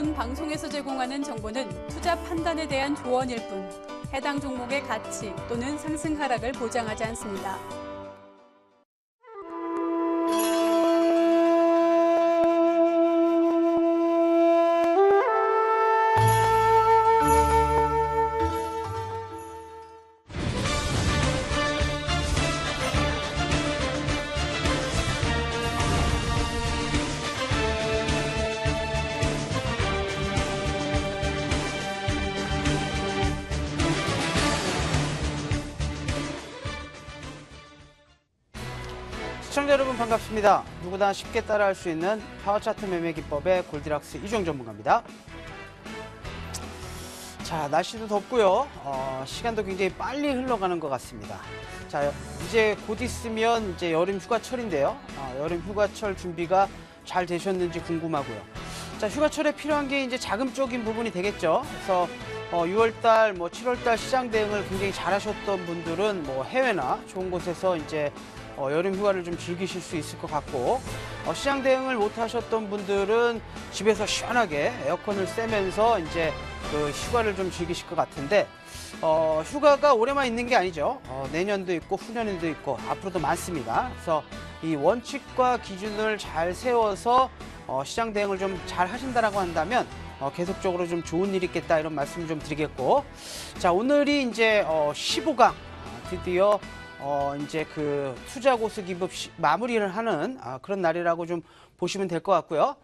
지금 방송에서 제공하는 정보는 투자 판단에 대한 조언일 뿐 해당 종목의 가치 또는 상승 하락을 보장하지 않습니다. 시청자 여러분 반갑습니다. 누구나 쉽게 따라할 수 있는 파워차트 매매 기법의 골디락스 이종 전문가입니다. 자, 날씨도 덥고요. 시간도 굉장히 빨리 흘러가는 것 같습니다. 자, 이제 곧 있으면 이제 여름 휴가철인데요. 여름 휴가철 준비가 잘 되셨는지 궁금하고요. 자, 휴가철에 필요한 게 이제 자금적인 부분이 되겠죠. 그래서 6월달, 7월달 시장 대응을 굉장히 잘하셨던 분들은 해외나 좋은 곳에서 이제 여름 휴가를 좀 즐기실 수 있을 것 같고, 시장 대응을 못 하셨던 분들은 집에서 시원하게 에어컨을 쐬면서 이제 그 휴가를 좀 즐기실 것 같은데, 휴가가 올해만 있는 게 아니죠. 내년도 있고 후년에도 있고 앞으로도 많습니다. 그래서 이 원칙과 기준을 잘 세워서 시장 대응을 좀 잘 하신다라고 한다면 계속적으로 좀 좋은 일이 있겠다, 이런 말씀을 좀 드리겠고, 자, 오늘이 이제 15강 드디어 이제 그 투자 고수 기법 마무리를 하는 그런 날이라고 좀 보시면 될 것 같고요.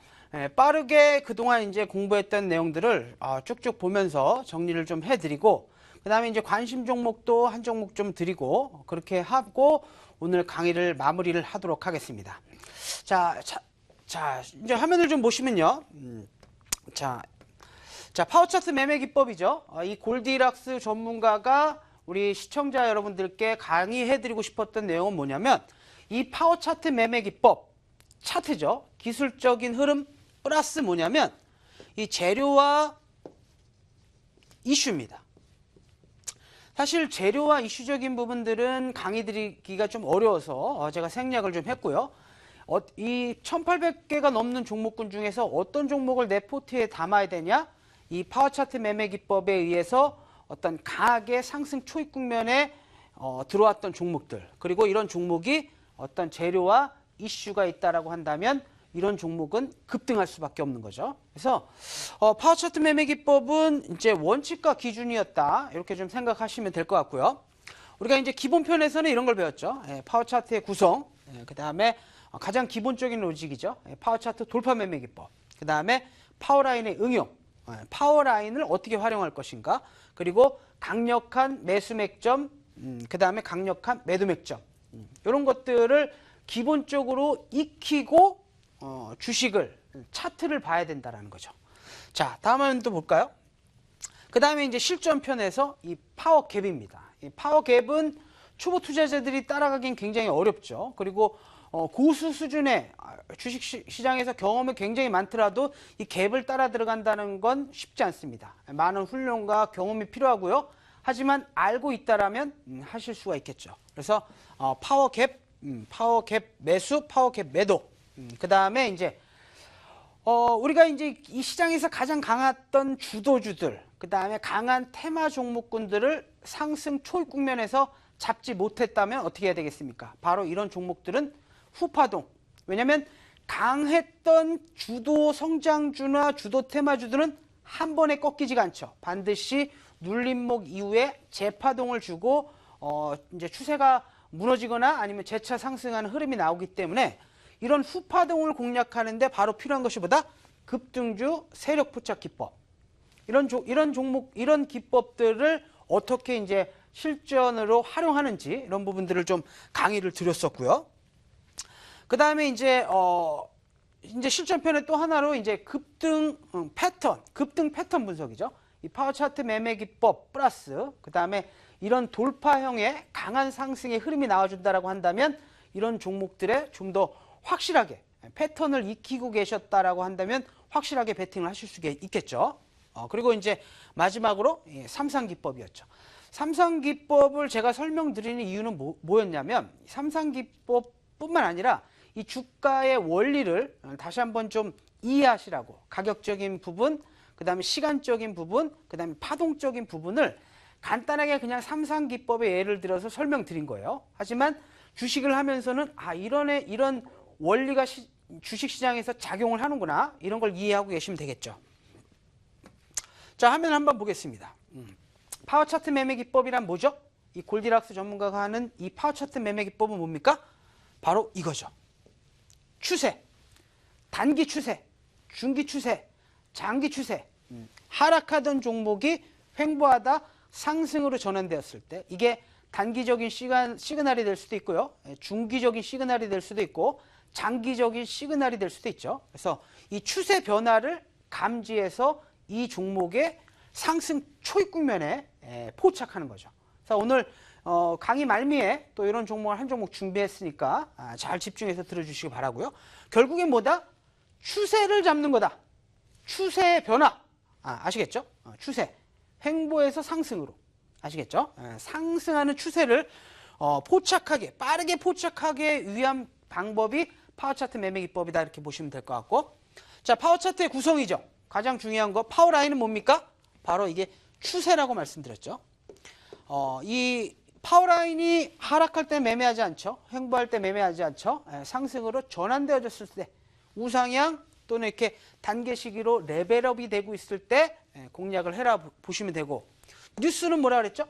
빠르게 그동안 이제 공부했던 내용들을 쭉쭉 보면서 정리를 좀 해드리고, 그 다음에 이제 관심 종목도 한 종목 좀 드리고, 그렇게 하고 오늘 강의를 마무리를 하도록 하겠습니다. 자, 이제 화면을 좀 보시면요. 자, 파워차트 매매 기법이죠. 이 골디락스 전문가가 우리 시청자 여러분들께 강의해드리고 싶었던 내용은 뭐냐면, 이 파워차트 매매 기법, 차트죠. 기술적인 흐름 플러스 뭐냐면 이 재료와 이슈입니다. 사실 재료와 이슈적인 부분들은 강의 드리기가 좀 어려워서 제가 생략을 좀 했고요. 이 1800개가 넘는 종목군 중에서 어떤 종목을 내 포트에 담아야 되냐, 이 파워차트 매매 기법에 의해서 어떤 강하게 상승 초입 국면에 들어왔던 종목들, 그리고 이런 종목이 어떤 재료와 이슈가 있다라고 한다면 이런 종목은 급등할 수밖에 없는 거죠. 그래서 파워차트 매매 기법은 이제 원칙과 기준이었다, 이렇게 좀 생각하시면 될 것 같고요. 우리가 이제 기본편에서는 이런 걸 배웠죠. 파워차트의 구성, 그 다음에 가장 기본적인 로직이죠. 파워차트 돌파 매매 기법, 그 다음에 파워라인의 응용, 파워라인을 어떻게 활용할 것인가, 그리고 강력한 매수 맥점, 그 다음에 강력한 매도 맥점, 이런 것들을 기본적으로 익히고 주식을, 차트를 봐야 된다는 거죠. 자, 다음 화면 또 볼까요? 그 다음에 이제 실전편에서 이 파워갭입니다. 이 파워갭은 초보 투자자들이 따라가긴 굉장히 어렵죠. 그리고 고수 수준의 주식 시장에서 경험이 굉장히 많더라도 이 갭을 따라 들어간다는 건 쉽지 않습니다. 많은 훈련과 경험이 필요하고요. 하지만 알고 있다라면 하실 수가 있겠죠. 그래서 파워갭, 파워갭 매수, 파워갭 매도, 그 다음에 이제 우리가 이제 이 시장에서 가장 강했던 주도주들, 그 다음에 강한 테마 종목군들을 상승 초입 국면에서 잡지 못했다면 어떻게 해야 되겠습니까? 바로 이런 종목들은 후파동. 왜냐하면 강했던 주도 성장주나 주도 테마주들은 한 번에 꺾이지가 않죠. 반드시 눌림목 이후에 재파동을 주고 이제 추세가 무너지거나 아니면 재차 상승하는 흐름이 나오기 때문에 이런 후파동을 공략하는데 바로 필요한 것이 보다 급등주 세력 포착 기법. 이런 종목, 이런 기법들을 어떻게 이제 실전으로 활용하는지, 이런 부분들을 좀 강의를 드렸었고요. 그 다음에 이제 실전편의 또 하나로 이제 급등 패턴 분석이죠. 이 파워차트 매매 기법 플러스 그 다음에 이런 돌파형의 강한 상승의 흐름이 나와준다라고 한다면 이런 종목들에 좀 더 확실하게 패턴을 익히고 계셨다라고 한다면 확실하게 베팅을 하실 수 있겠죠. 그리고 이제 마지막으로 삼상기법이었죠. 삼상기법을 제가 설명드리는 이유는 뭐였냐면 삼상기법뿐만 아니라 이 주가의 원리를 다시 한번 좀 이해하시라고 가격적인 부분, 그 다음에 시간적인 부분, 그 다음에 파동적인 부분을 간단하게 그냥 삼상기법의 예를 들어서 설명드린 거예요. 하지만 주식을 하면서는 이런 원리가 주식시장에서 작용을 하는구나, 이런 걸 이해하고 계시면 되겠죠. 자, 화면 한번 보겠습니다. 파워차트 매매 기법이란 뭐죠? 이 골디락스 전문가가 하는 이 파워차트 매매 기법은 뭡니까? 바로 이거죠. 추세, 단기 추세, 중기 추세, 장기 추세, 하락하던 종목이 횡보하다 상승으로 전환되었을 때 이게 단기적인 시그널이 될 수도 있고요. 중기적인 시그널이 될 수도 있고 장기적인 시그널이 될 수도 있죠. 그래서 이 추세 변화를 감지해서 이 종목의 상승 초입 국면에 포착하는 거죠. 그래서 오늘 강의 말미에 또 이런 종목을 한 종목 준비했으니까 잘 집중해서 들어주시기 바라고요. 결국엔 뭐다? 추세를 잡는 거다. 추세의 변화. 아시겠죠? 추세. 횡보에서 상승으로. 아시겠죠? 상승하는 추세를 포착하게, 빠르게 포착하게 위한 방법이 파워차트 매매 기법이다, 이렇게 보시면 될 것 같고. 자, 파워차트의 구성이죠. 가장 중요한 거, 파워라인은 뭡니까? 바로 이게 추세라고 말씀드렸죠. 이 파워라인이 하락할 때 매매하지 않죠. 횡보할 때 매매하지 않죠. 상승으로 전환되어졌을 때, 우상향 또는 이렇게 단계 시기로 레벨업이 되고 있을 때 공략을 해라 보시면 되고, 뉴스는 뭐라 그랬죠?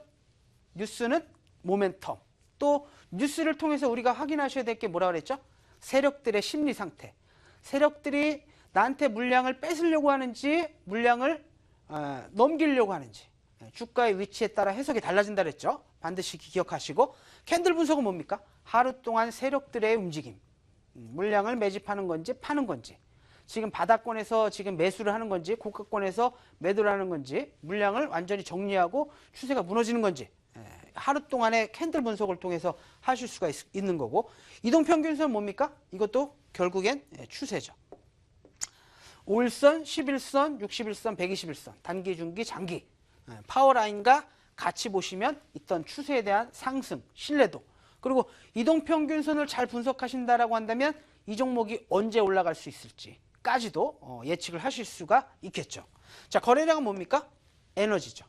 뉴스는 모멘텀. 또 뉴스를 통해서 우리가 확인하셔야 될 게 뭐라 그랬죠? 세력들의 심리 상태. 세력들이 나한테 물량을 뺏으려고 하는지 물량을 넘기려고 하는지, 주가의 위치에 따라 해석이 달라진다 그랬죠. 반드시 기억하시고, 캔들 분석은 뭡니까? 하루 동안 세력들의 움직임, 물량을 매집하는 건지 파는 건지, 지금 바닥권에서 지금 매수를 하는 건지 고가권에서 매도를 하는 건지, 물량을 완전히 정리하고 추세가 무너지는 건지, 하루 동안의 캔들 분석을 통해서 하실 수가 있는 거고, 이동평균선은 뭡니까? 이것도 결국엔 추세죠. 5일선, 11선, 61선, 121선, 단기, 중기, 장기, 파워라인과 같이 보시면 있던 추세에 대한 상승, 신뢰도, 그리고 이동평균선을 잘 분석하신다라고 한다면 이 종목이 언제 올라갈 수 있을지까지도 예측을 하실 수가 있겠죠. 자, 거래량은 뭡니까? 에너지죠.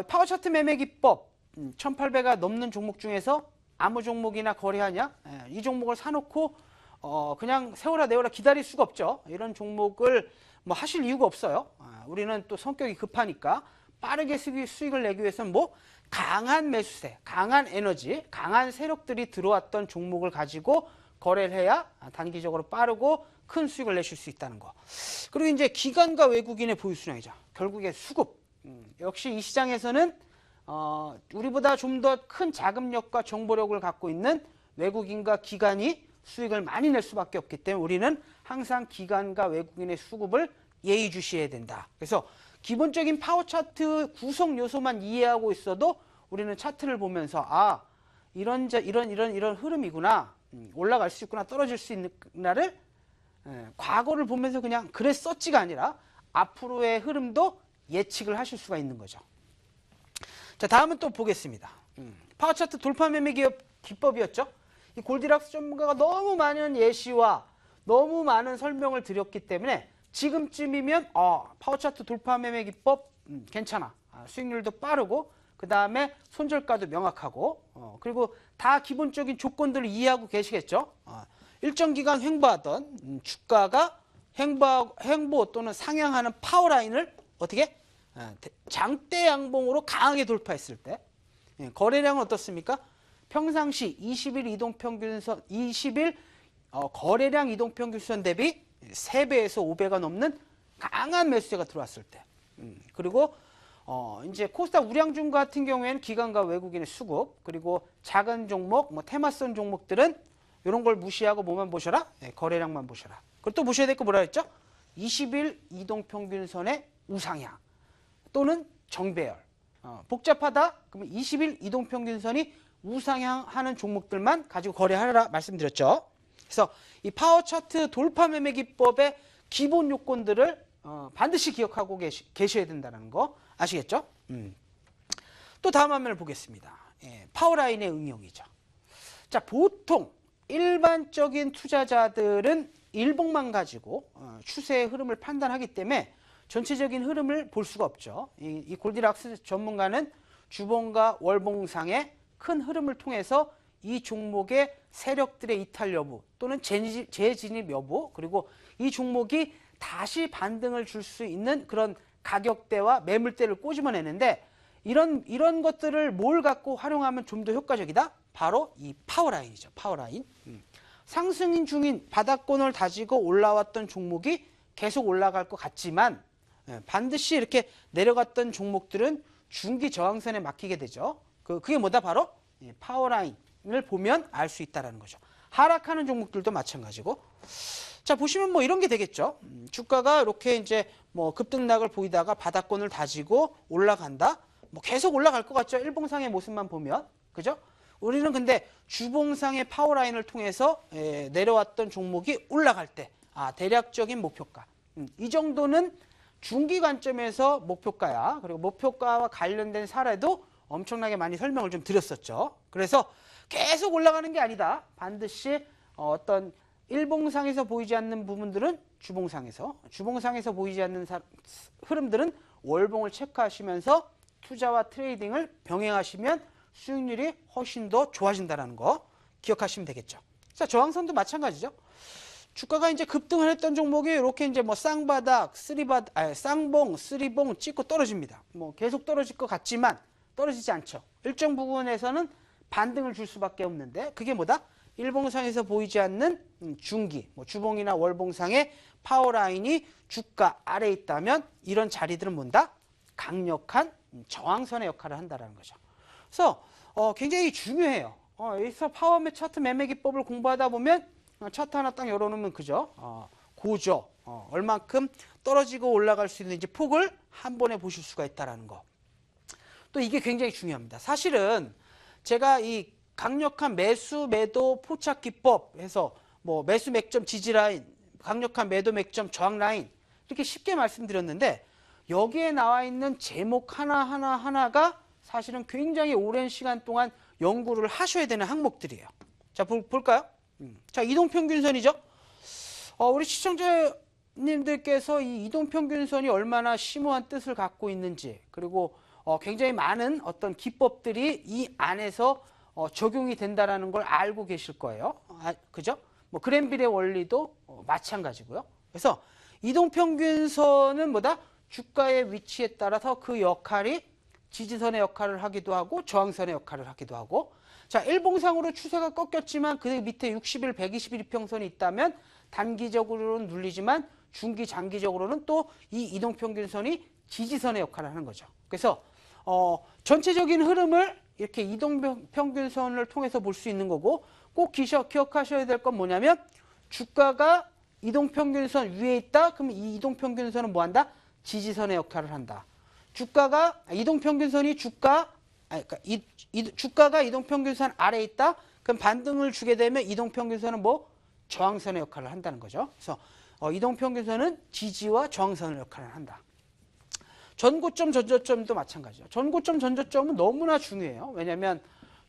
파워차트 매매 기법, 1800가 넘는 종목 중에서 아무 종목이나 거래하냐? 이 종목을 사놓고 그냥 세워라 내워라 기다릴 수가 없죠. 이런 종목을 뭐 하실 이유가 없어요. 우리는 또 성격이 급하니까 빠르게 수익을 내기 위해서는 뭐 강한 매수세, 강한 에너지, 강한 세력들이 들어왔던 종목을 가지고 거래를 해야 단기적으로 빠르고 큰 수익을 내실 수 있다는 거. 그리고 이제 기관과 외국인의 보유 수량이죠. 결국에 수급. 역시 이 시장에서는 우리보다 좀 더 큰 자금력과 정보력을 갖고 있는 외국인과 기관이 수익을 많이 낼 수밖에 없기 때문에 우리는 항상 기관과 외국인의 수급을 예의주시해야 된다. 그래서 기본적인 파워 차트 구성 요소만 이해하고 있어도 우리는 차트를 보면서 이런 흐름이구나, 올라갈 수 있구나, 떨어질 수 있는 날을 과거를 보면서 그냥 그랬었지가 아니라 앞으로의 흐름도 예측을 하실 수가 있는 거죠. 자, 다음은 또 보겠습니다. 파워 차트 돌파 매매 기법이었죠. 이 골디락스 전문가가 너무 많은 예시와 너무 많은 설명을 드렸기 때문에 지금쯤이면 파워차트 돌파 매매 기법 괜찮아. 수익률도 빠르고 그 다음에 손절가도 명확하고 그리고 다 기본적인 조건들을 이해하고 계시겠죠. 일정 기간 횡보하던 주가가 횡보 또는 상향하는 파워라인을 어떻게 장대 양봉으로 강하게 돌파했을 때 거래량은 어떻습니까? 평상시 20일 이동평균선, 20일 거래량 이동평균선 대비 3배에서 5배가 넘는 강한 매수세가 들어왔을 때, 그리고 이제 코스닥 우량주 같은 경우에는 기관과 외국인의 수급, 그리고 작은 종목, 뭐 테마성 종목들은 이런 걸 무시하고 뭐만 보셔라? 거래량만 보셔라. 그리고 또 보셔야 될 거 뭐라 했죠? 20일 이동평균선의 우상향 또는 정배열. 복잡하다? 그러면 20일 이동평균선이 우상향하는 종목들만 가지고 거래하라 말씀드렸죠. 그래서 이 파워차트 돌파 매매 기법의 기본 요건들을 반드시 기억하고 계셔야 된다는 거 아시겠죠? 또 다음 화면을 보겠습니다. 파워라인의 응용이죠. 자, 보통 일반적인 투자자들은 일봉만 가지고 추세의 흐름을 판단하기 때문에 전체적인 흐름을 볼 수가 없죠. 이 골디락스 전문가는 주봉과 월봉상의 큰 흐름을 통해서 이 종목의 세력들의 이탈 여부 또는 재진입 여부, 그리고 이 종목이 다시 반등을 줄 수 있는 그런 가격대와 매물대를 꼬집어내는데, 이런 것들을 뭘 갖고 활용하면 좀 더 효과적이다? 바로 이 파워라인이죠. 파워라인. 상승인 중인 바닥권을 다지고 올라왔던 종목이 계속 올라갈 것 같지만 반드시 이렇게 내려갔던 종목들은 중기 저항선에 막히게 되죠. 그게 뭐다? 바로 파워라인을 보면 알 수 있다는 거죠. 하락하는 종목들도 마찬가지고. 자, 보시면 뭐 이런 게 되겠죠. 주가가 이렇게 이제 뭐 급등락을 보이다가 바닥권을 다지고 올라간다. 뭐 계속 올라갈 것 같죠. 일봉상의 모습만 보면. 그죠? 우리는 근데 주봉상의 파워라인을 통해서 내려왔던 종목이 올라갈 때 대략적인 목표가. 이 정도는 중기 관점에서 목표가야. 그리고 목표가와 관련된 사례도 엄청나게 많이 설명을 좀 드렸었죠. 그래서 계속 올라가는 게 아니다. 반드시 어떤 일봉상에서 보이지 않는 부분들은 주봉상에서, 주봉상에서 보이지 않는 흐름들은 월봉을 체크하시면서 투자와 트레이딩을 병행하시면 수익률이 훨씬 더 좋아진다는 거 기억하시면 되겠죠. 자, 저항선도 마찬가지죠. 주가가 이제 급등을 했던 종목이 이렇게 이제 뭐 쌍바닥, 쌍봉, 쓰리봉 찍고 떨어집니다. 뭐 계속 떨어질 것 같지만 떨어지지 않죠. 일정 부분에서는 반등을 줄 수밖에 없는데, 그게 뭐다? 일봉상에서 보이지 않는 중기, 뭐 주봉이나 월봉상의 파워라인이 주가 아래에 있다면 이런 자리들은 뭔다? 강력한 저항선의 역할을 한다는 거죠. 그래서 굉장히 중요해요. 여기서 파워매 차트 매매 기법을 공부하다 보면 차트 하나 딱 열어놓으면 그죠? 고저, 얼만큼 떨어지고 올라갈 수 있는지 폭을 한 번에 보실 수가 있다는 거. 또 이게 굉장히 중요합니다. 사실은 제가 이 강력한 매수 매도 포착 기법 해서 뭐 매수 맥점 지지 라인, 강력한 매도 맥점 저항 라인 이렇게 쉽게 말씀드렸는데, 여기에 나와 있는 제목 하나가 사실은 굉장히 오랜 시간 동안 연구를 하셔야 되는 항목들이에요. 자, 볼까요? 자, 이동평균선이죠. 우리 시청자님들께서 이 이동평균선이 얼마나 심오한 뜻을 갖고 있는지, 그리고 굉장히 많은 어떤 기법들이 이 안에서 적용이 된다라는 걸 알고 계실 거예요. 그죠? 뭐 그랜빌의 원리도 마찬가지고요. 그래서 이동평균선은 뭐다? 주가의 위치에 따라서 그 역할이 지지선의 역할을 하기도 하고 저항선의 역할을 하기도 하고, 자, 일봉상으로 추세가 꺾였지만 그 밑에 60일, 120일 이평선이 있다면 단기적으로는 눌리지만 중기, 장기적으로는 또 이 이동평균선이 지지선의 역할을 하는 거죠. 그래서 전체적인 흐름을 이렇게 이동평균선을 통해서 볼 수 있는 거고, 꼭 기억하셔야 될 건 뭐냐면 주가가 이동평균선 위에 있다. 그럼 이 이동평균선은 뭐한다? 지지선의 역할을 한다. 주가가 이동평균선이 주가가 이동평균선 아래에 있다. 그럼 반등을 주게 되면 이동평균선은 뭐 저항선의 역할을 한다는 거죠. 그래서 이동평균선은 지지와 저항선의 역할을 한다. 전고점, 전저점도 마찬가지죠. 전고점, 전저점은 너무나 중요해요. 왜냐하면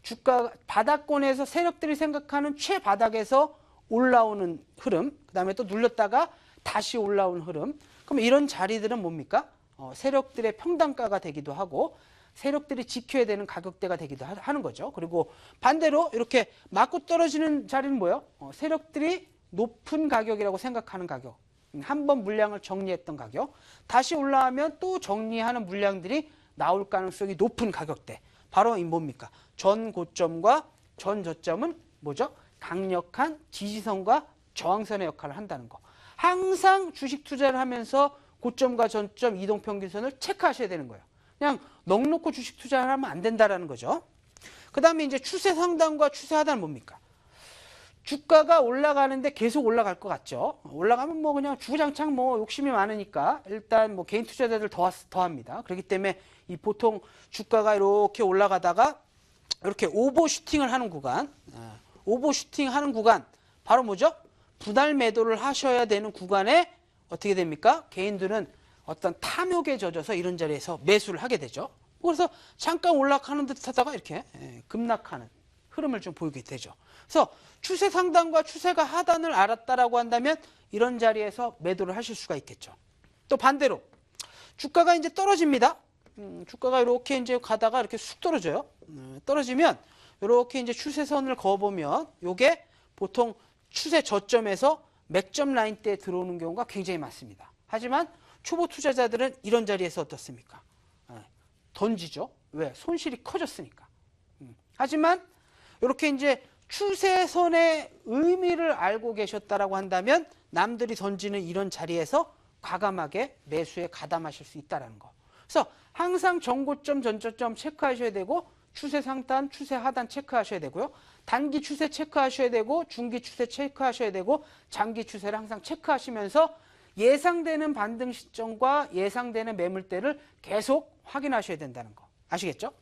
주가 바닥권에서 세력들이 생각하는 최바닥에서 올라오는 흐름, 그 다음에 또 눌렸다가 다시 올라오는 흐름. 그럼 이런 자리들은 뭡니까? 세력들의 평단가가 되기도 하고 세력들이 지켜야 되는 가격대가 되기도 하는 거죠. 그리고 반대로 이렇게 맞고 떨어지는 자리는 뭐예요? 세력들이 높은 가격이라고 생각하는 가격. 한 번 물량을 정리했던 가격. 다시 올라가면 또 정리하는 물량들이 나올 가능성이 높은 가격대. 바로 이 뭡니까? 전 고점과 전 저점은 뭐죠? 강력한 지지선과 저항선의 역할을 한다는 거. 항상 주식 투자를 하면서 고점과 전점 이동평균선을 체크하셔야 되는 거예요. 그냥 넉놓고 주식 투자를 하면 안 된다라는 거죠. 그 다음에 이제 추세 상단과 추세 하단은 뭡니까? 주가가 올라가는데 계속 올라갈 것 같죠. 올라가면 뭐 그냥 주구장창 뭐 욕심이 많으니까 일단 뭐 개인 투자자들 더합니다. 그렇기 때문에 이 보통 주가가 이렇게 올라가다가 이렇게 오버슈팅을 하는 구간, 오버슈팅 하는 구간 바로 뭐죠? 분할 매도를 하셔야 되는 구간에 어떻게 됩니까? 개인들은 어떤 탐욕에 젖어서 이런 자리에서 매수를 하게 되죠. 그래서 잠깐 올라가는 듯 하다가 이렇게 급락하는 흐름을 좀 보이게 되죠. 그래서 추세 상단과 추세가 하단을 알았다라고 한다면 이런 자리에서 매도를 하실 수가 있겠죠. 또 반대로 주가가 이제 떨어집니다. 주가가 이렇게 이제 가다가 이렇게 쑥 떨어져요. 떨어지면 이렇게 이제 추세선을 그어보면 요게 보통 추세 저점에서 맥점 라인대에 들어오는 경우가 굉장히 많습니다. 하지만 초보 투자자들은 이런 자리에서 어떻습니까? 던지죠. 왜? 손실이 커졌으니까. 하지만 이렇게 이제 추세선의 의미를 알고 계셨다라고 한다면 남들이 던지는 이런 자리에서 과감하게 매수에 가담하실 수 있다는 거. 그래서 항상 전고점, 전저점 체크하셔야 되고 추세 상단, 추세 하단 체크하셔야 되고요. 단기 추세 체크하셔야 되고 중기 추세 체크하셔야 되고 장기 추세를 항상 체크하시면서 예상되는 반등 시점과 예상되는 매물대를 계속 확인하셔야 된다는 거. 아시겠죠?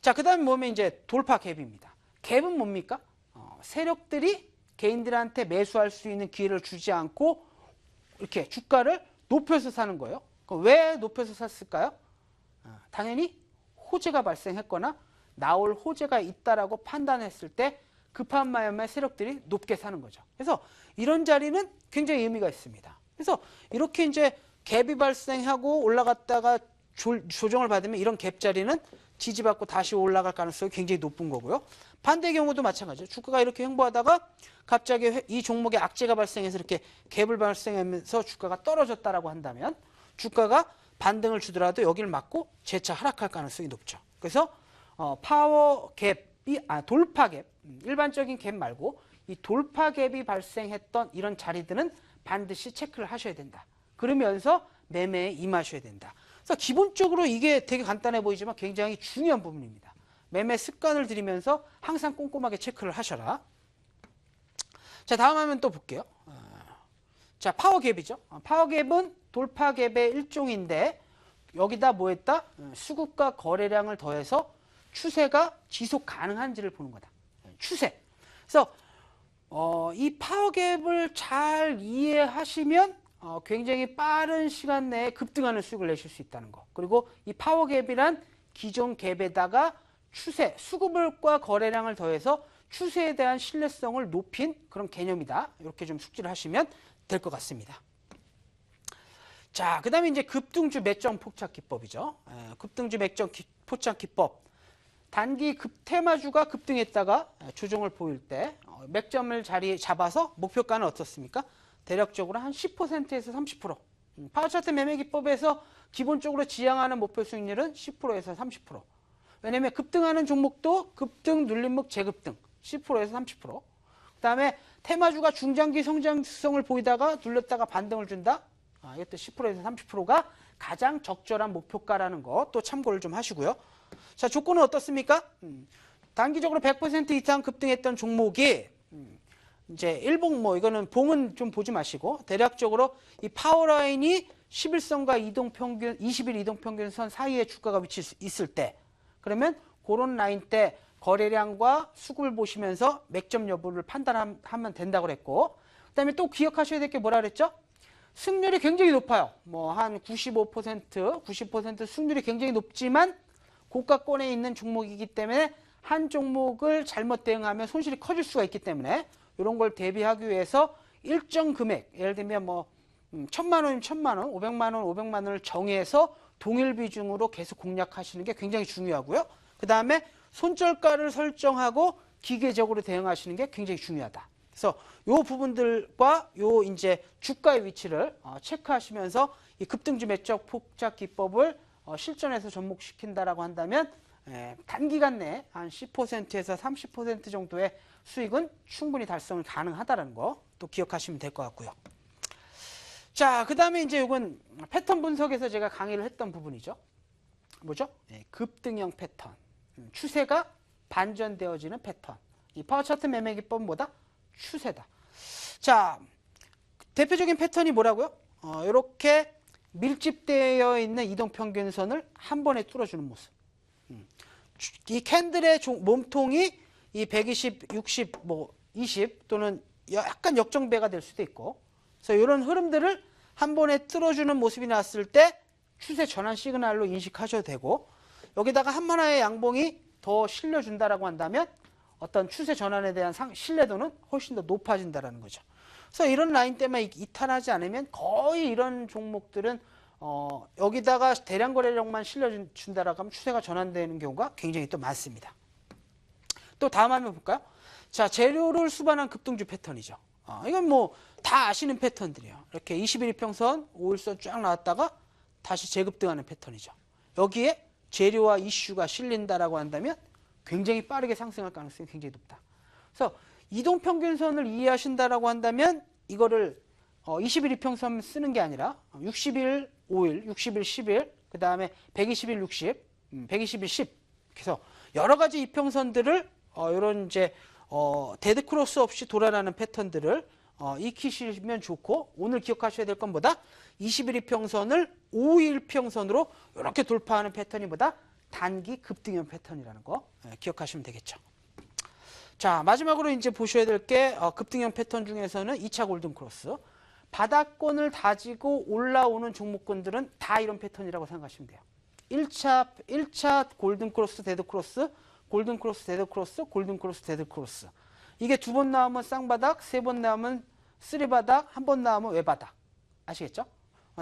자, 그 다음에 뭐면 이제 돌파 갭입니다. 갭은 뭡니까? 세력들이 개인들한테 매수할 수 있는 기회를 주지 않고 이렇게 주가를 높여서 사는 거예요. 왜 높여서 샀을까요? 당연히 호재가 발생했거나 나올 호재가 있다라고 판단했을 때 급한 마음에 세력들이 높게 사는 거죠. 그래서 이런 자리는 굉장히 의미가 있습니다. 그래서 이렇게 이제 갭이 발생하고 올라갔다가 조정을 받으면 이런 갭 자리는 지지받고 다시 올라갈 가능성이 굉장히 높은 거고요. 반대의 경우도 마찬가지죠. 주가가 이렇게 횡보하다가 갑자기 이 종목에 악재가 발생해서 이렇게 갭을 발생하면서 주가가 떨어졌다라고 한다면 주가가 반등을 주더라도 여기를 맞고 재차 하락할 가능성이 높죠. 그래서 파워 갭이 돌파 갭, 일반적인 갭 말고 이 돌파 갭이 발생했던 이런 자리들은 반드시 체크를 하셔야 된다. 그러면서 매매에 임하셔야 된다. 그래서 기본적으로 이게 되게 간단해 보이지만 굉장히 중요한 부분입니다. 매매 습관을 들이면서 항상 꼼꼼하게 체크를 하셔라. 자, 다음 화면 또 볼게요. 자, 파워 갭이죠. 파워 갭은 돌파 갭의 일종인데 여기다 뭐 했다? 수급과 거래량을 더해서 추세가 지속 가능한지를 보는 거다. 추세. 그래서 이 파워 갭을 잘 이해하시면 굉장히 빠른 시간 내에 급등하는 수익을 내실 수 있다는 거. 그리고 이 파워 갭이란 기존 갭에다가 추세, 수급과 거래량을 더해서 추세에 대한 신뢰성을 높인 그런 개념이다. 이렇게 좀 숙지를 하시면 될 것 같습니다. 자, 그 다음에 이제 급등주 매점 포착 기법이죠. 급등주 매점 포착 기법. 단기 테마주가 급등했다가 조정을 보일 때 맥점을 자리 잡아서 목표가는 어떻습니까? 대략적으로 한 10%에서 30%. 파워차트 매매 기법에서 기본적으로 지향하는 목표 수익률은 10%에서 30%. 왜냐하면 급등하는 종목도 급등, 눌림목, 재급등 10%에서 30%. 그 다음에 테마주가 중장기 성장성을 보이다가 눌렸다가 반등을 준다. 이것도 10%에서 30%가 가장 적절한 목표가라는 거 또 참고를 좀 하시고요. 자, 조건은 어떻습니까? 단기적으로 100% 이상 급등했던 종목이 이제 일봉 이거는 봉은 좀 보지 마시고 대략적으로 이 파워라인이 11선과 이동평균 20일 이동평균선 사이에 주가가 위치 있을 때 그러면 그런 라인 때 거래량과 수급을 보시면서 맥점 여부를 판단하면 된다고 그랬고 그다음에 또 기억하셔야 될 게 뭐라 그랬죠? 승률이 굉장히 높아요. 한 95%, 90% 승률이 굉장히 높지만 고가권에 있는 종목이기 때문에 한 종목을 잘못 대응하면 손실이 커질 수가 있기 때문에 이런 걸 대비하기 위해서 일정 금액, 예를 들면 1,000만 원이면 1,000만 원, 500만 원, 500만 원을 정해서 동일 비중으로 계속 공략하시는 게 굉장히 중요하고요. 그 다음에 손절가를 설정하고 기계적으로 대응하시는 게 굉장히 중요하다. 그래서 요 부분들과 요 이제 주가의 위치를 체크하시면서 이 급등주 매적 포착 기법을 실전에서 접목시킨다라고 한다면 단기간 내에 한 10%에서 30% 정도의 수익은 충분히 달성을 가능하다는 거 또 기억하시면 될 것 같고요. 자, 그 다음에 이제 이건 패턴 분석에서 제가 강의를 했던 부분이죠. 뭐죠? 급등형 패턴. 추세가 반전되어지는 패턴. 이 파워차트 매매 기법은 뭐다? 추세다. 자, 대표적인 패턴이 뭐라고요? 이렇게 밀집되어 있는 이동평균선을 한 번에 뚫어주는 모습. 이 캔들의 몸통이 이 120, 60, 20 또는 약간 역정배가 될 수도 있고 그래서 이런 흐름들을 한 번에 뚫어주는 모습이 나왔을 때 추세 전환 시그널로 인식하셔도 되고 여기다가 한 하나의 양봉이 더 실려준다라고 한다면 어떤 추세 전환에 대한 신뢰도는 훨씬 더 높아진다라는 거죠. 그래서 이런 라인 때문에 이탈하지 않으면 거의 이런 종목들은 여기다가 대량 거래량만 실려준다라고 하면 추세가 전환되는 경우가 굉장히 또 많습니다. 또 다음 화면 볼까요? 자, 재료를 수반한 급등주 패턴이죠. 이건 뭐 다 아시는 패턴들이에요. 이렇게 21 이평선, 5일선 쫙 나왔다가 다시 재급등하는 패턴이죠. 여기에 재료와 이슈가 실린다라고 한다면 굉장히 빠르게 상승할 가능성이 굉장히 높다. 그래서 이동평균선을 이해하신다라고 한다면 이거를 21 이평선 쓰는 게 아니라 60일 5일, 60일 10일, 그 다음에 120일 60, 120일 10. 그래서 여러 가지 이평선들을 이런 이제 데드 크로스 없이 돌아가는 패턴들을 익히시면 좋고, 오늘 기억하셔야 될 건 뭐다? 21 이평선을 5일 평선으로 이렇게 돌파하는 패턴이 뭐다? 단기 급등형 패턴이라는 거 기억하시면 되겠죠. 자, 마지막으로 이제 보셔야 될 게 급등형 패턴 중에서는 2차 골든 크로스. 바닥권을 다지고 올라오는 종목군들은 다 이런 패턴이라고 생각하시면 돼요. 1차 골든 크로스, 데드 크로스, 골든 크로스, 데드 크로스, 골든 크로스, 데드 크로스. 이게 2번 나오면 쌍바닥, 3번 나오면 쓰리바닥, 한 번 나오면 외바닥. 아시겠죠?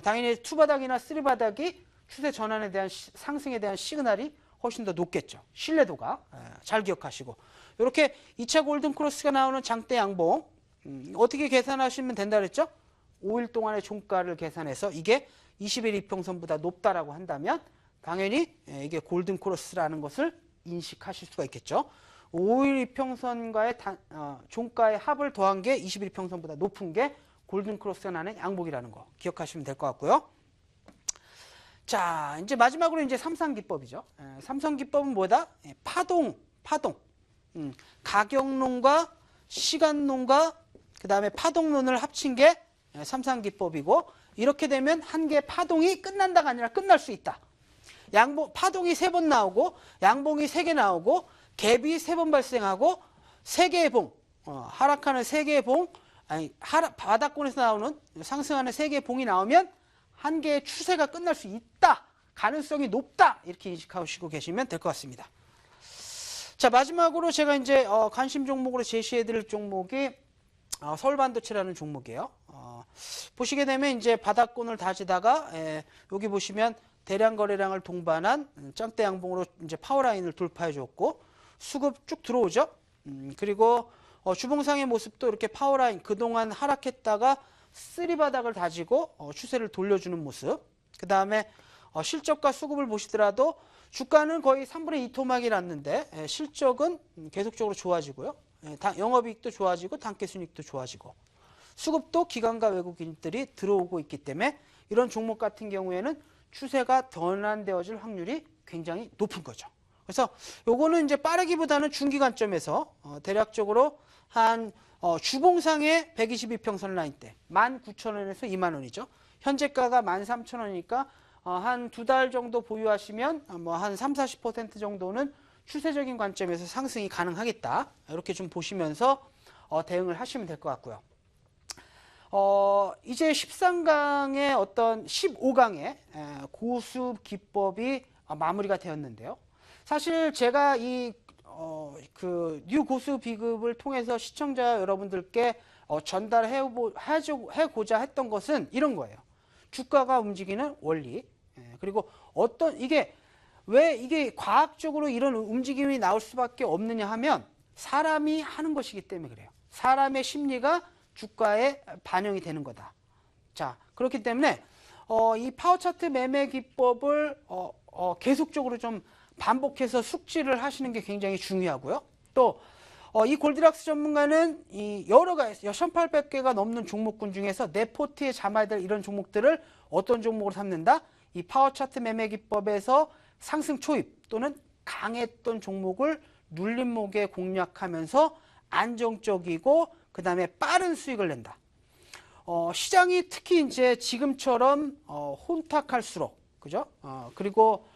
당연히 2바닥이나 3바닥이 추세 전환에 대한 상승에 대한 시그널이 훨씬 더 높겠죠. 신뢰도가. 잘 기억하시고. 이렇게 2차 골든 크로스가 나오는 장대 양봉. 어떻게 계산하시면 된다 그랬죠? 5일 동안의 종가를 계산해서 이게 21 이평선보다 높다라고 한다면 당연히 이게 골든 크로스라는 것을 인식하실 수가 있겠죠. 5일 이평선과의 종가의 합을 더한 게 21 이평선보다 높은 게 골든 크로스가 나는 양봉이라는 거 기억하시면 될 것 같고요. 자, 이제 마지막으로 이제 삼성기법이죠. 삼성기법은 뭐다? 파동. 가격론과 시간론과 그 다음에 파동론을 합친 게 삼성기법이고, 이렇게 되면 한 개의 파동이 끝난다가 아니라 끝날 수 있다. 파동이 3번 나오고, 양봉이 3개 나오고, 갭이 3번 발생하고, 3개의 봉, 하락하는 3개의 봉, 바닥권에서 나오는 상승하는 3개의 봉이 나오면 한 개의 추세가 끝날 수 있다. 가능성이 높다. 이렇게 인식하시고 계시면 될 것 같습니다. 자, 마지막으로 제가 이제 관심 종목으로 제시해 드릴 종목이 서울반도체라는 종목이에요. 보시게 되면 이제 바닥권을 다지다가 여기 보시면 대량 거래량을 동반한 짱대 양봉으로 이제 파워라인을 돌파해 줬고, 수급 쭉 들어오죠. 그리고 주봉상의 모습도 이렇게 파워라인, 그동안 하락했다가 쓰리바닥을 다지고 추세를 돌려주는 모습. 그 다음에 실적과 수급을 보시더라도 주가는 거의 3분의 2 토막이 났는데 실적은 계속적으로 좋아지고요. 영업이익도 좋아지고 단기순이익도 좋아지고, 수급도 기관과 외국인들이 들어오고 있기 때문에 이런 종목 같은 경우에는 추세가 전환되어질 확률이 굉장히 높은 거죠. 그래서 요거는 이제 빠르기보다는 중기관점에서 대략적으로 한 주봉상의 122평선 라인대 19,000원에서 20,000원이죠. 현재가가 13,000원이니까 한 2달 정도 보유하시면 뭐 한 30-40% 정도는 추세적인 관점에서 상승이 가능하겠다. 이렇게 좀 보시면서 대응을 하시면 될 것 같고요. 이제 13강의 어떤 15강의 고수 기법이 마무리가 되었는데요. 사실 제가 뉴 고수 비급을 통해서 시청자 여러분들께 전달해고자 했던 것은 이런 거예요. 주가가 움직이는 원리. 그리고 왜 이게 과학적으로 이런 움직임이 나올 수밖에 없느냐 하면 사람이 하는 것이기 때문에 그래요. 사람의 심리가 주가에 반영이 되는 거다. 자, 그렇기 때문에 이 파워차트 매매 기법을 계속적으로 좀 반복해서 숙지를 하시는 게 굉장히 중요하고요. 또 이 골드락스 전문가는 이 여러 가지 1,800개가 넘는 종목군 중에서 내 포트에 담아야 될 이런 종목들을 어떤 종목으로 삼는다? 이 파워차트 매매 기법에서 상승 초입 또는 강했던 종목을 눌림목에 공략하면서 안정적이고 그 다음에 빠른 수익을 낸다. 시장이 특히 이제 지금처럼 혼탁할수록, 그죠? 그리고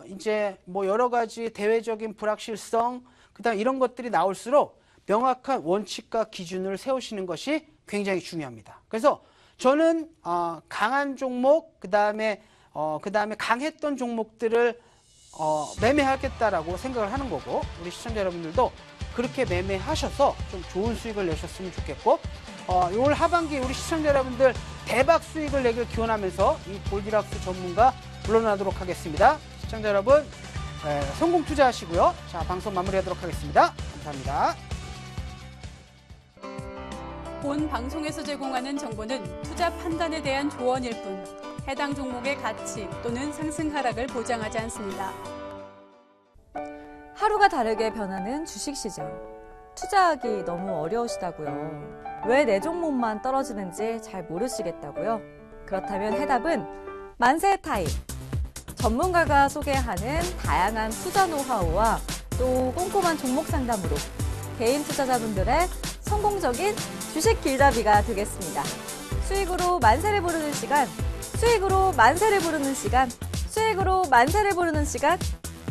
이제 뭐 여러 가지 대외적인 불확실성, 그다음 이런 것들이 나올수록 명확한 원칙과 기준을 세우시는 것이 굉장히 중요합니다. 그래서 저는 강한 종목, 그다음에 강했던 종목들을 매매하겠다라고 생각을 하는 거고, 우리 시청자 여러분들도 그렇게 매매하셔서 좀 좋은 수익을 내셨으면 좋겠고, 올 하반기 우리 시청자 여러분들 대박 수익을 내길 기원하면서 이 골디락스 전문가 물러나도록 하겠습니다. 시청자 여러분, 성공 투자하시고요. 자, 방송 마무리하도록 하겠습니다. 감사합니다. 본 방송에서 제공하는 정보는 투자 판단에 대한 조언일 뿐 해당 종목의 가치 또는 상승 하락을 보장하지 않습니다. 하루가 다르게 변하는 주식시장. 투자하기 너무 어려우시다고요. 왜 내 종목만 떨어지는지 잘 모르시겠다고요? 그렇다면 해답은 만세타임. 전문가가 소개하는 다양한 투자 노하우와 또 꼼꼼한 종목 상담으로 개인 투자자분들의 성공적인 주식 길잡이가 되겠습니다. 수익으로 만세를 부르는 시간, 수익으로 만세를 부르는 시간, 수익으로 만세를 부르는 시간.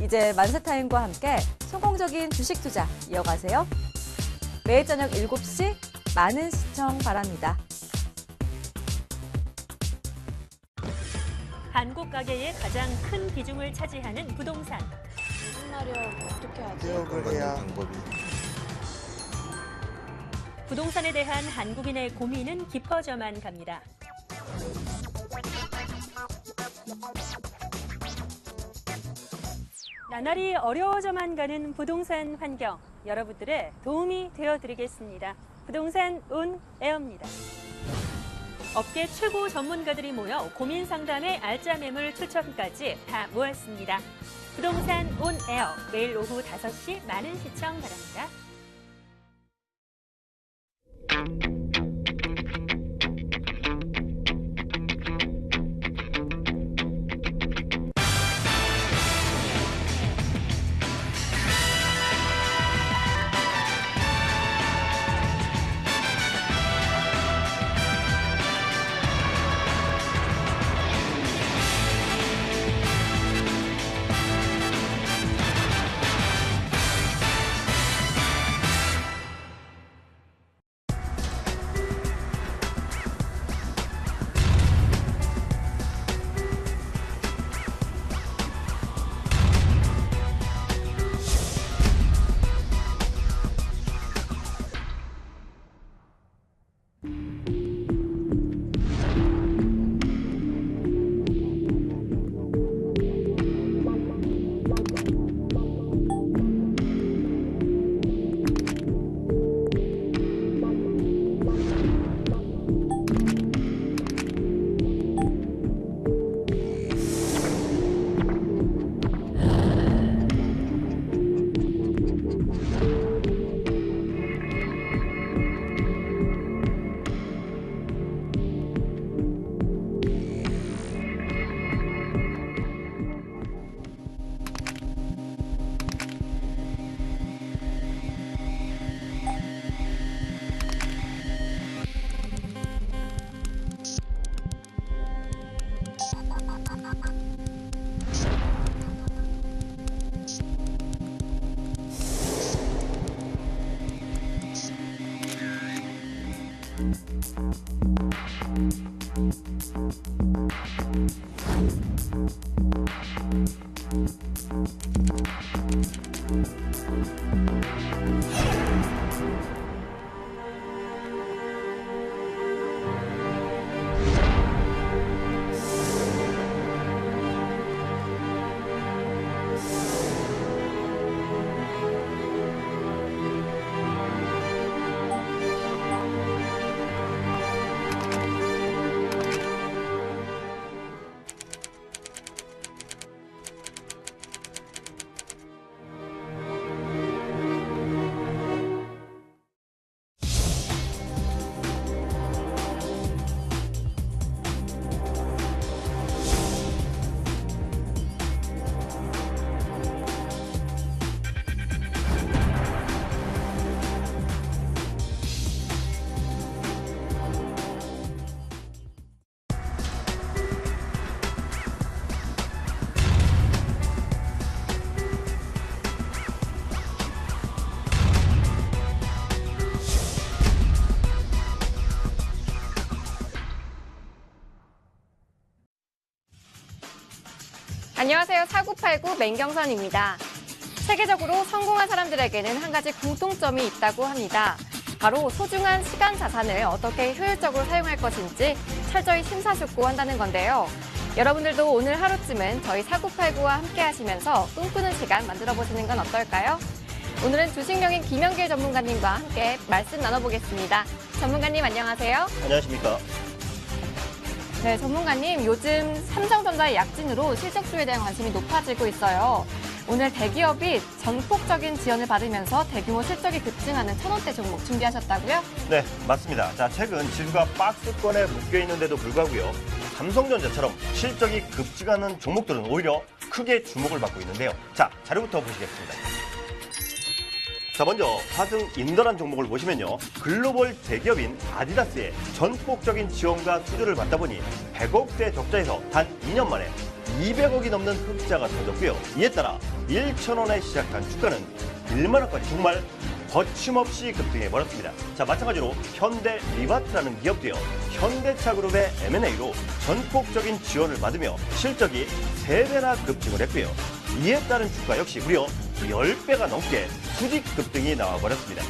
이제 만세타임과 함께 성공적인 주식 투자 이어가세요. 매일 저녁 7시 많은 시청 바랍니다. 한국 가계의 가장 큰 비중을 차지하는 부동산. 어떻게 하지? 기억을 해야 부동산에 대한 한국인의 고민은 깊어져만 갑니다. 나날이 어려워져만 가는 부동산 환경, 여러분들의 도움이 되어드리겠습니다. 부동산 온 에어입니다. 업계 최고 전문가들이 모여 고민 상담의 알짜 매물 추천까지 다 모았습니다. 부동산 온 에어, 매일 오후 5시 많은 시청 바랍니다. 안녕하세요. 4989 맹경선입니다. 세계적으로 성공한 사람들에게는 한 가지 공통점이 있다고 합니다. 바로 소중한 시간 자산을 어떻게 효율적으로 사용할 것인지 철저히 심사숙고한다는 건데요. 여러분들도 오늘 하루쯤은 저희 4989와 함께 하시면서 꿈꾸는 시간 만들어 보시는 건 어떨까요? 오늘은 주식명인 김영길 전문가님과 함께 말씀 나눠보겠습니다. 전문가님 안녕하세요. 안녕하십니까. 네, 전문가님 요즘 삼성전자의 약진으로 실적주에 대한 관심이 높아지고 있어요. 오늘 대기업이 전폭적인 지원을 받으면서 대규모 실적이 급증하는 천원대 종목 준비하셨다고요? 네, 맞습니다. 자, 최근 지수가 박스권에 묶여 있는데도 불구하고요. 삼성전자처럼 실적이 급증하는 종목들은 오히려 크게 주목을 받고 있는데요. 자, 자료부터 보시겠습니다. 자, 먼저 화승 인더란 종목을 보시면요. 글로벌 대기업인 아디다스의 전폭적인 지원과 수주를 받다 보니 100억대 적자에서 단 2년 만에 200억이 넘는 흑자가 터졌고요. 이에 따라 1,000원에 시작한 주가는 1만 원까지 정말 거침없이 급등해버렸습니다. 자, 마찬가지로 현대 리바트라는 기업도요. 현대차 그룹의 M&A로 전폭적인 지원을 받으며 실적이 3배나 급증을 했고요. 이에 따른 주가 역시 무려 10배가 넘게 수직 급등이 나와버렸습니다.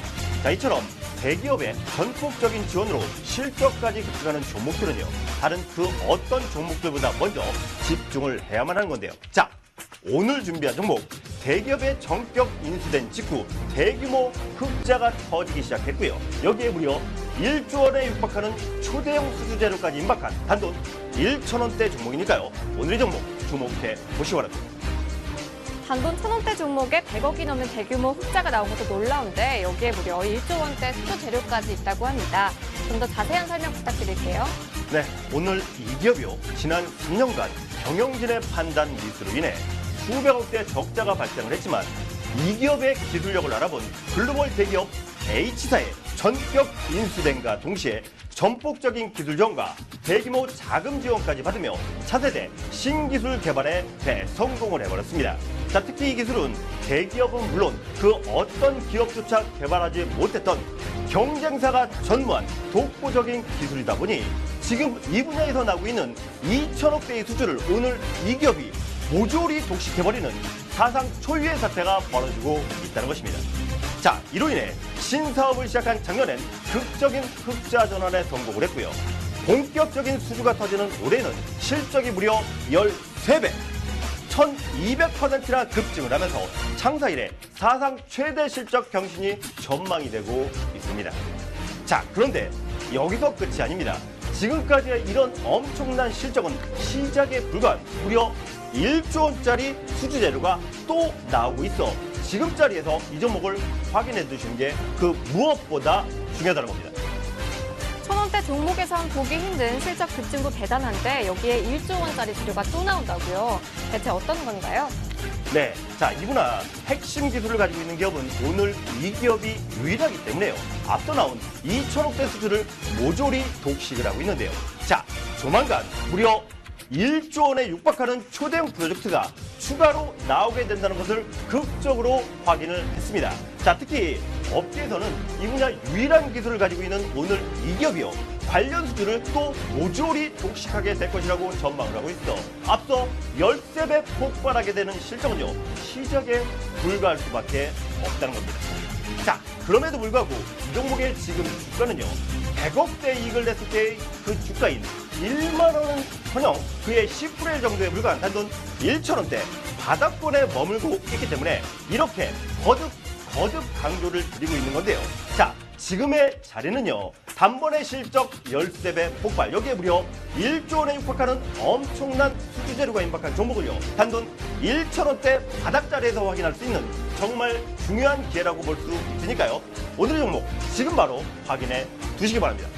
자, 이처럼 대기업의 전폭적인 지원으로 실적까지 급증하는 종목들은요. 다른 그 어떤 종목들보다 먼저 집중을 해야만 하는 건데요. 자, 오늘 준비한 종목 대기업의 전격 인수된 직후 대규모 흑자가 터지기 시작했고요. 여기에 무려 1조 원에 육박하는 초대형 수주 재료까지 임박한 단돈 1,000원대 종목이니까요. 오늘 이 종목 주목해 보시기 바랍니다. 단돈 1,000원대 종목에 100억이 넘는 대규모 흑자가 나온 것도 놀라운데 여기에 무려 1조 원대 수주 재료까지 있다고 합니다. 좀 더 자세한 설명 부탁드릴게요. 네, 오늘 이 기업이요. 지난 3년간 경영진의 판단 미스로 인해 수백억대 적자가 발생을 했지만 이 기업의 기술력을 알아본 글로벌 대기업 H사의 전격 인수된과 동시에 전폭적인 기술 지원과 대규모 자금 지원까지 받으며 차세대 신기술 개발에 대성공을 해버렸습니다. 자, 특히 이 기술은 대기업은 물론 그 어떤 기업조차 개발하지 못했던 경쟁사가 전무한 독보적인 기술이다 보니 지금 이 분야에서 나오고 있는 2천억대의 수주를 오늘 이 기업이 모조리 독식해버리는 사상 초유의 사태가 벌어지고 있다는 것입니다. 자, 이로 인해 신사업을 시작한 작년엔 극적인 흑자 전환에 성공을 했고요. 본격적인 수주가 터지는 올해는 실적이 무려 13배, 1200%나 급증을 하면서 창사 이래 사상 최대 실적 경신이 전망이 되고 있습니다. 자, 그런데 여기서 끝이 아닙니다. 지금까지의 이런 엄청난 실적은 시작에 불과한 무려 1조 원짜리 수주 재료가 또 나오고 있어 지금 자리에서 이 종목을 확인해 두시는 게 그 무엇보다 중요하다는 겁니다. 1,000원대 종목에선 보기 힘든 실적 급증도 대단한데 여기에 1조 원짜리 재료가 또 나온다고요. 대체 어떤 건가요? 네, 자, 이분아 핵심 기술을 가지고 있는 기업은 오늘 이 기업이 유일하기 때문에요. 앞서 나온 2천억대 수주를 모조리 독식을 하고 있는데요. 자, 조만간 무려 1조 원에 육박하는 초대형 프로젝트가 추가로 나오게 된다는 것을 극적으로 확인을 했습니다. 자, 특히 업계에서는 이 분야 유일한 기술을 가지고 있는 오늘 이 기업이요. 관련 수주를 또 모조리 독식하게 될 것이라고 전망을 하고 있어. 앞서 13배 폭발하게 되는 실적은요. 시작에 불과할 수밖에 없다는 겁니다. 자, 그럼에도 불구하고 이 종목의 지금 주가는요. 100억대 이익을 냈을 때의 그 주가인 1만 원은 커녕 그의 10분의 1 정도에 불과한 단돈 1,000원대 바닥권에 머물고 있기 때문에 이렇게 거듭 강조를 드리고 있는 건데요. 자, 지금의 자리는요. 단번에 실적 13배 폭발, 여기에 무려 1조 원에 육박하는 엄청난 수주 재료가 임박한 종목을요. 단돈 1,000원대 바닥자리에서 확인할 수 있는 정말 중요한 기회라고 볼 수 있으니까요. 오늘의 종목 지금 바로 확인해 두시기 바랍니다.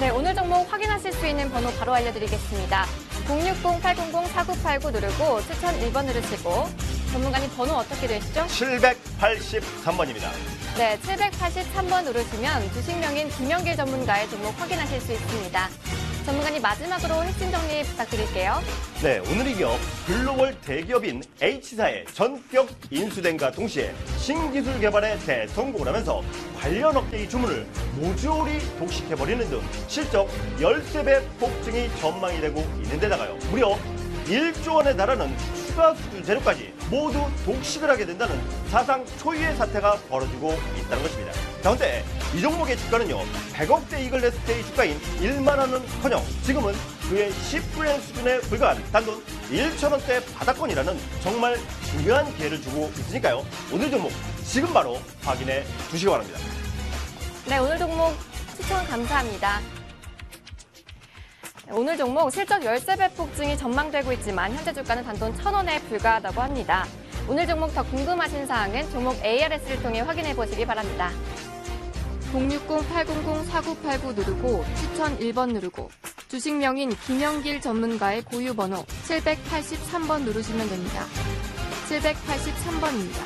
네, 오늘 종목 확인하실 수 있는 번호 바로 알려드리겠습니다. 060-800-4989 누르고 추천 1번 누르시고 전문가님 번호 어떻게 되시죠? 783번입니다. 네, 783번 누르시면 주식명인 김영길 전문가의 종목 확인하실 수 있습니다. 전문가님 마지막으로 핵심 정리 부탁드릴게요. 네, 오늘 이 기업 글로벌 대기업인 H사의 전격 인수된과 동시에 신기술 개발에 대성공을 하면서 관련 업계의 주문을 모조리 독식해버리는 등 실적 13배 폭증이 전망이 되고 있는 데다가요. 무려 1조 원에 달하는 추가 수주 재료까지 모두 독식을 하게 된다는 사상 초유의 사태가 벌어지고 있다는 것입니다. 그런데 이 종목의 주가는요, 100억대 이글 냈을 주가인 1만 원은커녕 지금은 그의 10분의 수준에 불과한 단돈 1,000원대 바닥권이라는 정말 중요한 기회를 주고 있으니까요. 오늘 종목 지금 바로 확인해 주시기 바랍니다. 네, 오늘 종목 추천 감사합니다. 오늘 종목 실적 열세배 폭증이 전망되고 있지만 현재 주가는 단돈 1,000원에 불과하다고 합니다. 오늘 종목 더 궁금하신 사항은 종목 ARS를 통해 확인해 보시기 바랍니다. 060-800-4989 누르고 추천 1번 누르고 주식명인 김영길 전문가의 고유번호 783번 누르시면 됩니다. 783번입니다.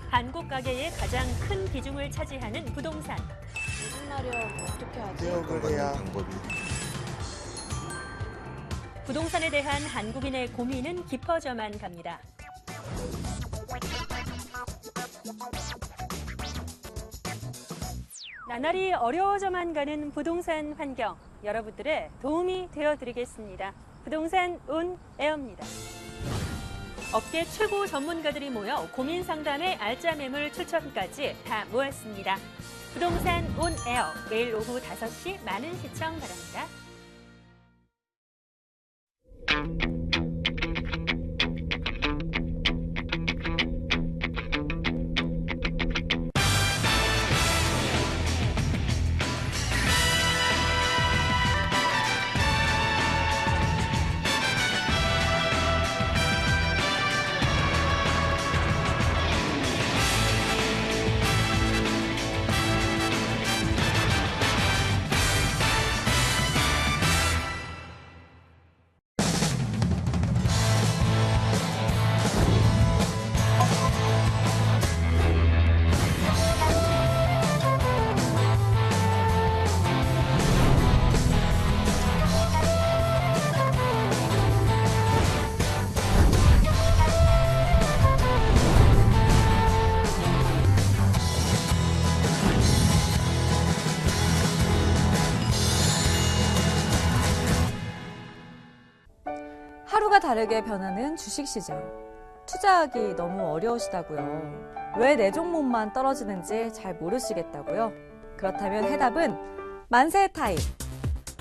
한국 가계의 가장 큰 비중을 차지하는 부동산. 무슨 말이야, 어떻게 하지? 개혁을 해야 부동산에 대한 한국인의 고민은 깊어져만 갑니다. 나날이 어려워져만 가는 부동산 환경, 여러분들의 도움이 되어드리겠습니다. 부동산 온 에어입니다. 업계 최고 전문가들이 모여 고민 상담의 알짜 매물 추천까지 다 모았습니다. 부동산 온 에어, 매일 오후 5시 많은 시청 바랍니다. 하루가 다르게 변하는 주식시장. 투자하기 너무 어려우시다고요. 왜 내 종목만 떨어지는지 잘 모르시겠다고요? 그렇다면 해답은 만세 타입.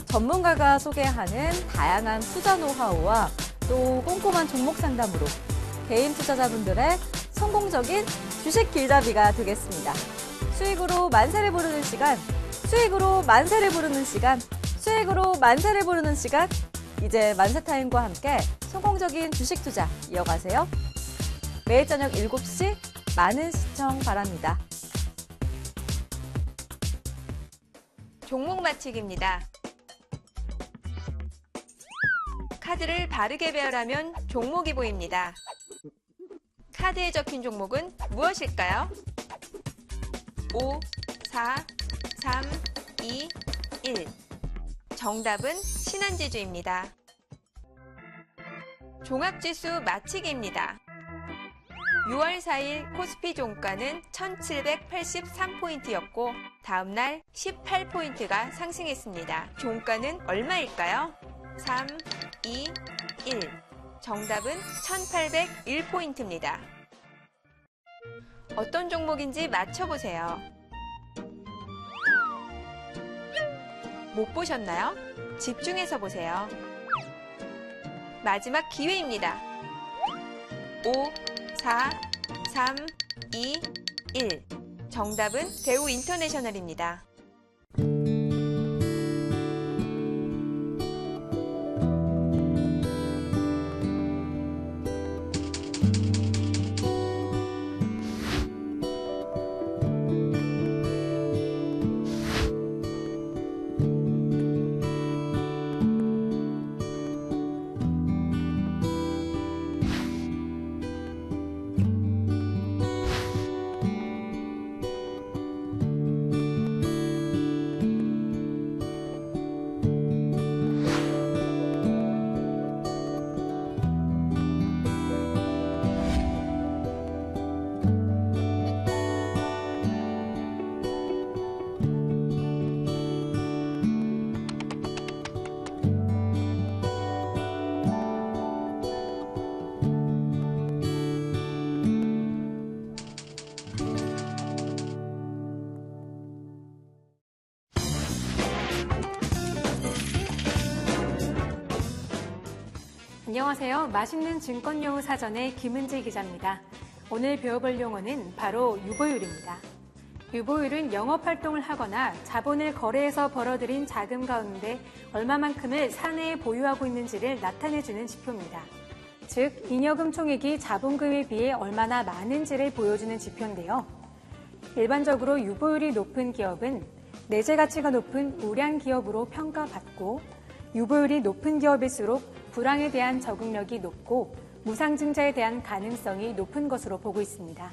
전문가가 소개하는 다양한 투자 노하우와 또 꼼꼼한 종목 상담으로 개인 투자자분들의 성공적인 주식 길잡이가 되겠습니다. 수익으로 만세를 부르는 시간, 수익으로 만세를 부르는 시간, 수익으로 만세를 부르는 시간. 이제 만세타임과 함께 성공적인 주식 투자 이어가세요. 매일 저녁 7시 많은 시청 바랍니다. 종목 맞히기입니다. 카드를 바르게 배열하면 종목이 보입니다. 카드에 적힌 종목은 무엇일까요? 5, 4, 3, 2, 1. 정답은 신한지주입니다. 종합지수 맞히기입니다. 6월 4일 코스피 종가는 1783포인트였고 다음날 18포인트가 상승했습니다. 종가는 얼마일까요? 3, 2, 1. 정답은 1801포인트입니다. 어떤 종목인지 맞춰보세요. 못 보셨나요? 집중해서 보세요. 마지막 기회입니다. 5, 4, 3, 2, 1. 정답은 대우 인터내셔널입니다. 안녕하세요. 맛있는 증권용어 사전의 김은지 기자입니다. 오늘 배워볼 용어는 바로 유보율입니다. 유보율은 영업활동을 하거나 자본을 거래해서 벌어들인 자금 가운데 얼마만큼을 사내에 보유하고 있는지를 나타내주는 지표입니다. 즉, 잉여금 총액이 자본금에 비해 얼마나 많은지를 보여주는 지표인데요. 일반적으로 유보율이 높은 기업은 내재 가치가 높은 우량 기업으로 평가받고, 유보율이 높은 기업일수록 불황에 대한 적응력이 높고 무상증자에 대한 가능성이 높은 것으로 보고 있습니다.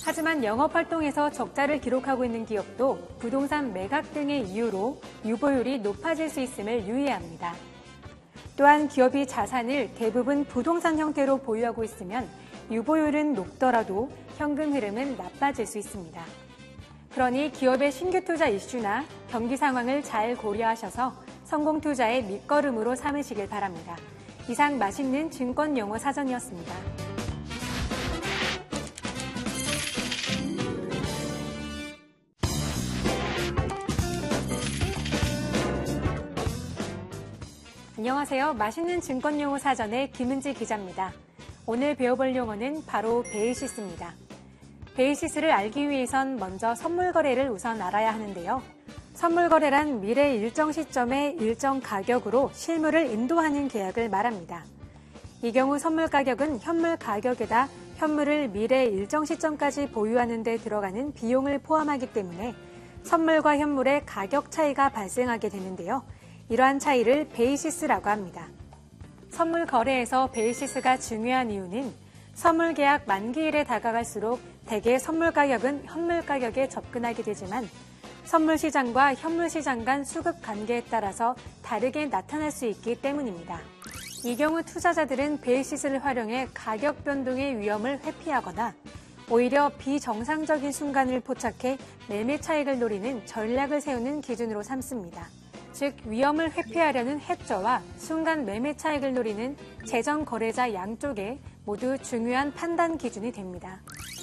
하지만 영업활동에서 적자를 기록하고 있는 기업도 부동산 매각 등의 이유로 유보율이 높아질 수 있음을 유의해야 합니다. 또한 기업이 자산을 대부분 부동산 형태로 보유하고 있으면 유보율은 높더라도 현금 흐름은 나빠질 수 있습니다. 그러니 기업의 신규 투자 이슈나 경기 상황을 잘 고려하셔서 성공 투자의 밑거름으로 삼으시길 바랍니다. 이상 맛있는 증권 용어 사전이었습니다. 안녕하세요. 맛있는 증권 용어 사전의 김은지 기자입니다. 오늘 배워볼 용어는 바로 베이시스입니다. 베이시스를 알기 위해선 먼저 선물 거래를 우선 알아야 하는데요. 선물 거래란 미래 일정 시점에 일정 가격으로 실물을 인도하는 계약을 말합니다. 이 경우 선물 가격은 현물 가격에다 현물을 미래 일정 시점까지 보유하는 데 들어가는 비용을 포함하기 때문에 선물과 현물의 가격 차이가 발생하게 되는데요. 이러한 차이를 베이시스라고 합니다. 선물 거래에서 베이시스가 중요한 이유는 선물 계약 만기일에 다가갈수록 대개 선물 가격은 현물 가격에 접근하게 되지만 선물 시장과 현물 시장 간 수급 관계에 따라서 다르게 나타날 수 있기 때문입니다. 이 경우 투자자들은 베이시스를 활용해 가격 변동의 위험을 회피하거나 오히려 비정상적인 순간을 포착해 매매 차익을 노리는 전략을 세우는 기준으로 삼습니다. 즉, 위험을 회피하려는 해저와 순간 매매 차익을 노리는 재정 거래자 양쪽에 모두 중요한 판단 기준이 됩니다.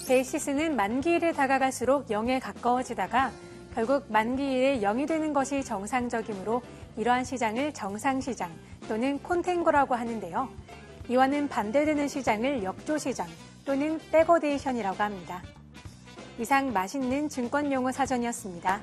베이시스는 만기일에 다가갈수록 0에 가까워지다가 결국 만기일에 0이 되는 것이 정상적이므로 이러한 시장을 정상시장 또는 콘탱고라고 하는데요. 이와는 반대되는 시장을 역조시장 또는 백어데이션이라고 합니다. 이상 맛있는 증권 용어 사전이었습니다.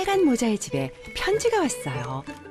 빨간 모자의 집에 편지가 왔어요.